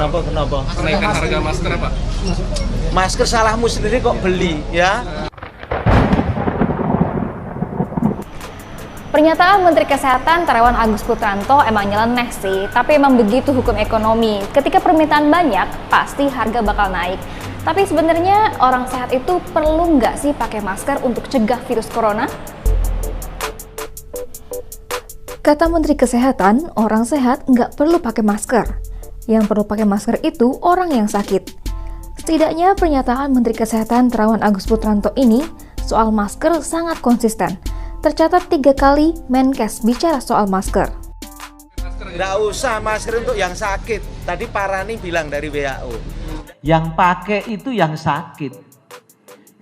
Kenapa? Kenaikan harga masker apa? Masker salahmu sendiri kok beli, ya? Pernyataan Menteri Kesehatan Terawan Agus Putranto emang nyeleneh sih, tapi emang begitu hukum ekonomi. Ketika permintaan banyak, pasti harga bakal naik. Tapi sebenarnya orang sehat itu perlu nggak sih pakai masker untuk cegah virus corona? Kata Menteri Kesehatan, orang sehat nggak perlu pakai masker. Yang perlu pakai masker itu orang yang sakit. Setidaknya pernyataan Menteri Kesehatan Terawan Agus Putranto ini soal masker sangat konsisten. Tercatat 3 kali Menkes bicara soal masker. Nggak usah masker untuk yang sakit. Tadi Parani bilang dari WHO. Yang pakai itu yang sakit.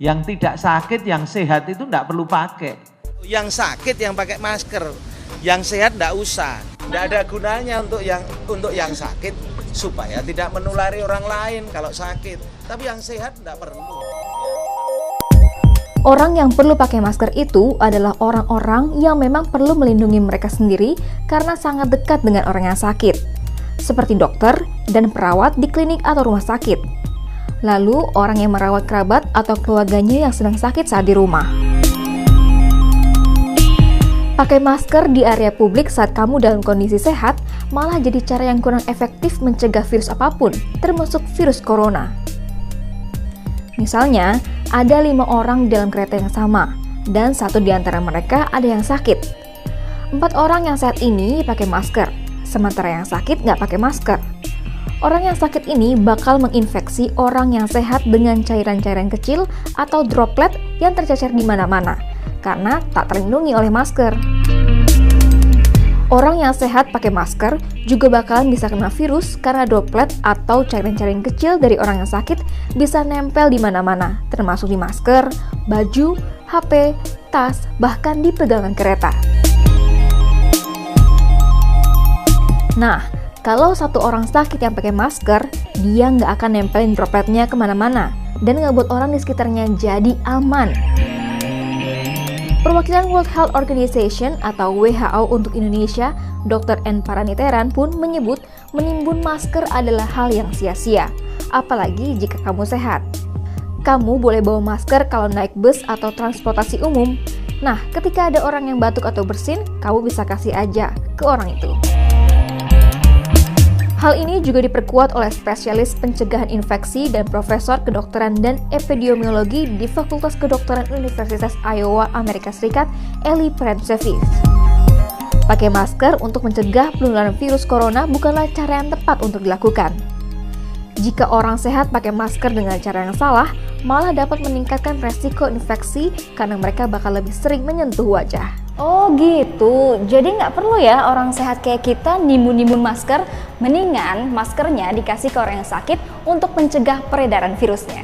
Yang tidak sakit, yang sehat itu nggak perlu pakai. Yang sakit yang pakai masker. Yang sehat nggak usah. Nggak ada gunanya untuk yang sakit supaya tidak menulari orang lain kalau sakit. Tapi yang sehat nggak perlu. Orang yang perlu pakai masker itu adalah orang-orang yang memang perlu melindungi mereka sendiri karena sangat dekat dengan orang yang sakit, seperti dokter dan perawat di klinik atau rumah sakit. Lalu, orang yang merawat kerabat atau keluarganya yang sedang sakit saat di rumah. Pakai masker di area publik saat kamu dalam kondisi sehat malah jadi cara yang kurang efektif mencegah virus apapun, termasuk virus corona. Misalnya, ada 5 orang dalam kereta yang sama, dan 1 di antara mereka ada yang sakit. 4 orang yang sehat ini pakai masker, sementara yang sakit nggak pakai masker. Orang yang sakit ini bakal menginfeksi orang yang sehat dengan cairan-cairan kecil atau droplet yang tercecer di mana-mana, karena tak terlindungi oleh masker. Orang yang sehat pakai masker juga bakalan bisa kena virus karena droplet atau cairan-cairan kecil dari orang yang sakit bisa nempel di mana-mana, termasuk di masker, baju, HP, tas, bahkan di pegangan kereta. Nah, kalau 1 orang sakit yang pakai masker, dia nggak akan nempelin dropletnya kemana-mana dan nggak buat orang di sekitarnya jadi aman. Perwakilan World Health Organization atau WHO untuk Indonesia, Dr. N. Paraniteran pun menyebut menimbun masker adalah hal yang sia-sia, apalagi jika kamu sehat. Kamu boleh bawa masker kalau naik bus atau transportasi umum. Nah, ketika ada orang yang batuk atau bersin, kamu bisa kasih aja ke orang itu. Hal ini juga diperkuat oleh spesialis pencegahan infeksi dan profesor kedokteran dan epidemiologi di Fakultas Kedokteran Universitas Iowa, Amerika Serikat, Eli Prensevich. Pakai masker untuk mencegah penularan virus corona bukanlah cara yang tepat untuk dilakukan. Jika orang sehat pakai masker dengan cara yang salah, malah dapat meningkatkan resiko infeksi karena mereka bakal lebih sering menyentuh wajah. Oh gitu, jadi nggak perlu ya orang sehat kayak kita nimbun-nimbun masker, mendingan maskernya dikasih ke orang yang sakit untuk mencegah peredaran virusnya.